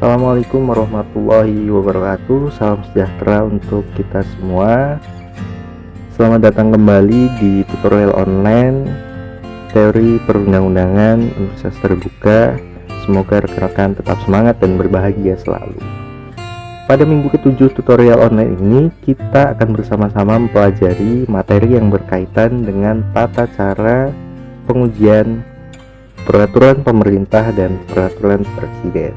Assalamualaikum warahmatullahi wabarakatuh. Salam sejahtera untuk kita semua. Selamat datang kembali di tutorial online teori perundang-undangan Universitas Terbuka. Semoga rekan-rekan tetap semangat dan berbahagia selalu. Pada minggu ke-7 tutorial online ini, kita akan bersama-sama mempelajari materi yang berkaitan dengan tata cara pengujian peraturan pemerintah dan peraturan presiden.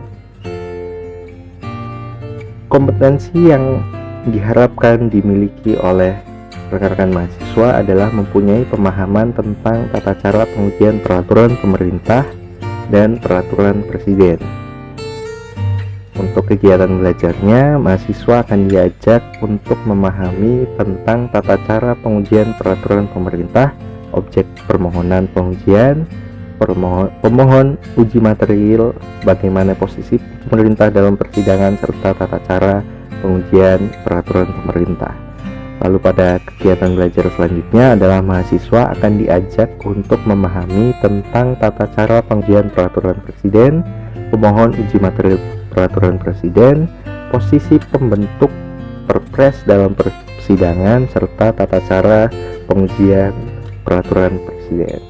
Kompetensi yang diharapkan dimiliki oleh rekan-rekan mahasiswa adalah mempunyai pemahaman tentang tata cara pengujian peraturan pemerintah dan peraturan presiden. Untuk kegiatan belajarnya, mahasiswa akan diajak untuk memahami tentang tata cara pengujian peraturan pemerintah, objek permohonan pengujian, pemohon uji material, bagaimana posisi pemerintah dalam persidangan, serta tata cara pengujian peraturan pemerintah. Lalu pada kegiatan belajar selanjutnya adalah mahasiswa akan diajak untuk memahami tentang tata cara pengujian peraturan presiden, pemohon uji material peraturan presiden, posisi pembentuk perpres dalam persidangan, serta tata cara pengujian peraturan presiden.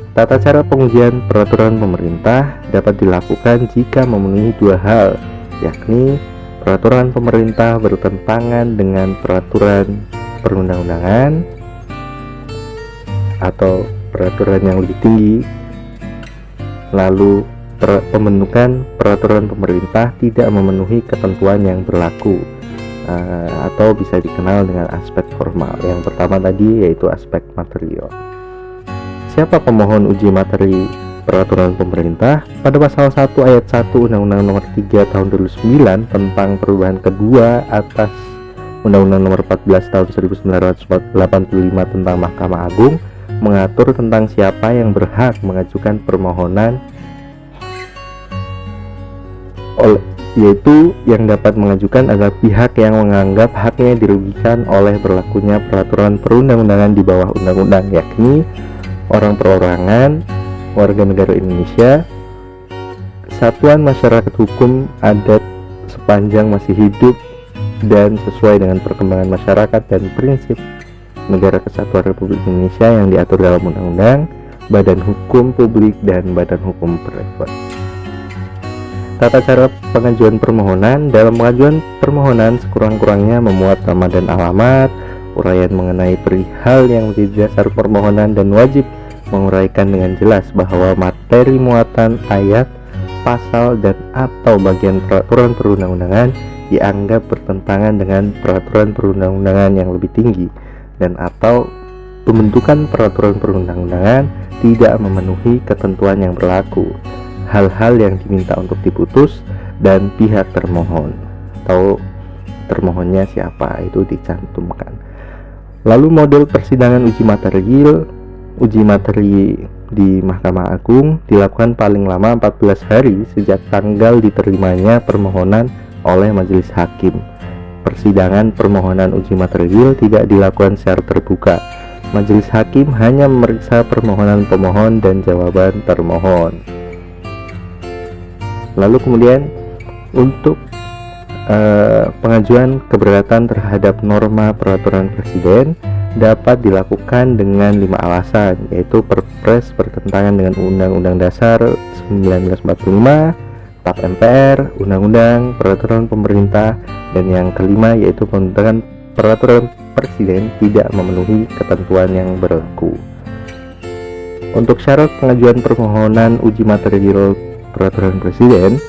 Tata cara pengujian peraturan pemerintah dapat dilakukan jika memenuhi dua hal, yakni peraturan pemerintah bertentangan dengan peraturan perundang-undangan atau peraturan yang lebih tinggi, lalu pembentukan peraturan pemerintah tidak memenuhi ketentuan yang berlaku, atau bisa dikenal dengan aspek formal. Yang pertama tadi yaitu aspek material. Siapa pemohon uji materi peraturan pemerintah? Pada pasal 1 ayat 1 Undang-Undang Nomor 3 Tahun 2009 tentang perubahan kedua atas Undang-Undang Nomor 14 Tahun 1985 tentang Mahkamah Agung mengatur tentang siapa yang berhak mengajukan permohonan, yaitu yang dapat mengajukan adalah pihak yang menganggap haknya dirugikan oleh berlakunya peraturan perundang-undangan di bawah undang-undang, yakni orang perorangan, warga negara Indonesia, kesatuan masyarakat hukum adat sepanjang masih hidup dan sesuai dengan perkembangan masyarakat dan prinsip negara kesatuan Republik Indonesia yang diatur dalam undang-undang, badan hukum publik, dan badan hukum privat. Tata cara pengajuan permohonan. Dalam pengajuan permohonan sekurang-kurangnya memuat nama dan alamat, uraian mengenai perihal yang menjadi dasar permohonan, dan wajib menguraikan dengan jelas bahwa materi muatan ayat, pasal, dan atau bagian peraturan perundang-undangan dianggap bertentangan dengan peraturan perundang-undangan yang lebih tinggi, dan atau pembentukan peraturan perundang-undangan tidak memenuhi ketentuan yang berlaku, hal-hal yang diminta untuk diputus, dan pihak termohon atau termohonnya siapa itu dicantumkan. Lalu model persidangan uji material. Uji materi di Mahkamah Agung dilakukan paling lama 14 hari sejak tanggal diterimanya permohonan oleh majelis hakim. Persidangan permohonan uji material tidak dilakukan secara terbuka. Majelis hakim hanya memeriksa permohonan pemohon dan jawaban termohon. Lalu kemudian untuk pengajuan keberatan terhadap norma peraturan presiden dapat dilakukan dengan 5 alasan, yaitu perpres bertentangan dengan Undang-Undang Dasar 1945, TAP MPR, Undang-Undang, peraturan pemerintah, dan yang kelima yaitu pembentukan peraturan presiden tidak memenuhi ketentuan yang berlaku. Untuk syarat pengajuan permohonan uji material peraturan presiden,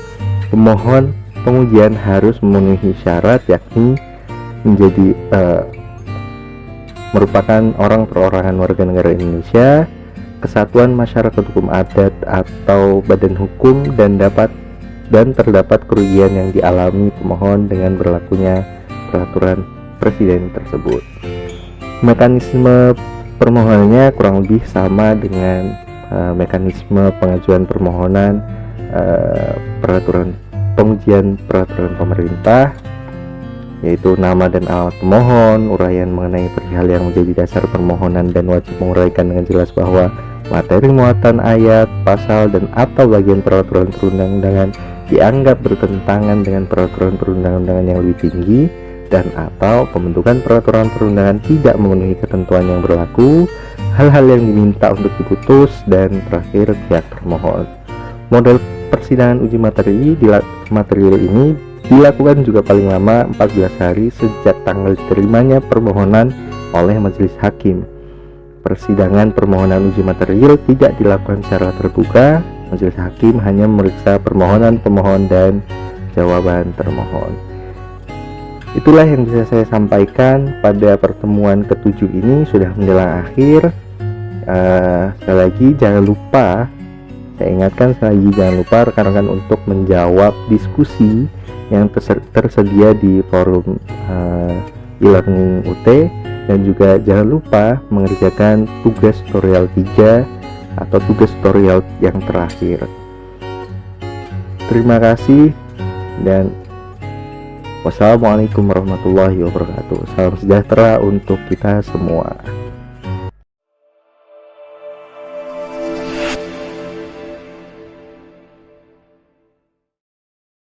pemohon pengujian harus memenuhi syarat, yakni menjadi merupakan orang perorangan warga negara Indonesia, kesatuan masyarakat hukum adat atau badan hukum, dan terdapat kerugian yang dialami pemohon dengan berlakunya peraturan presiden tersebut. Mekanisme permohonannya kurang lebih sama dengan mekanisme pengajuan permohonan pengujian peraturan pemerintah, yaitu nama dan alamat pemohon, uraian mengenai perihal yang menjadi dasar permohonan, dan wajib menguraikan dengan jelas bahwa materi muatan ayat, pasal, dan atau bagian peraturan perundang-undangan dianggap bertentangan dengan peraturan perundang-undangan yang lebih tinggi, dan atau pembentukan peraturan perundangan tidak memenuhi ketentuan yang berlaku, hal-hal yang diminta untuk diputus, dan terakhir pihak termohon. Model persidangan uji material ini dilakukan juga paling lama 14 hari sejak tanggal diterimanya permohonan oleh majelis hakim. Persidangan permohonan uji material tidak dilakukan secara terbuka. Majelis hakim hanya memeriksa permohonan pemohon dan jawaban termohon. Itulah yang bisa saya sampaikan pada pertemuan ke-7 ini, sudah menjelang akhir. Sekali lagi jangan lupa, saya ingatkan sekali lagi, jangan lupa rekan-rekan untuk menjawab diskusi yang tersedia di forum e-learning UT, dan juga jangan lupa mengerjakan tugas tutorial 3 atau tugas tutorial yang terakhir. Terima kasih dan wassalamualaikum warahmatullahi wabarakatuh. Salam sejahtera untuk kita semua.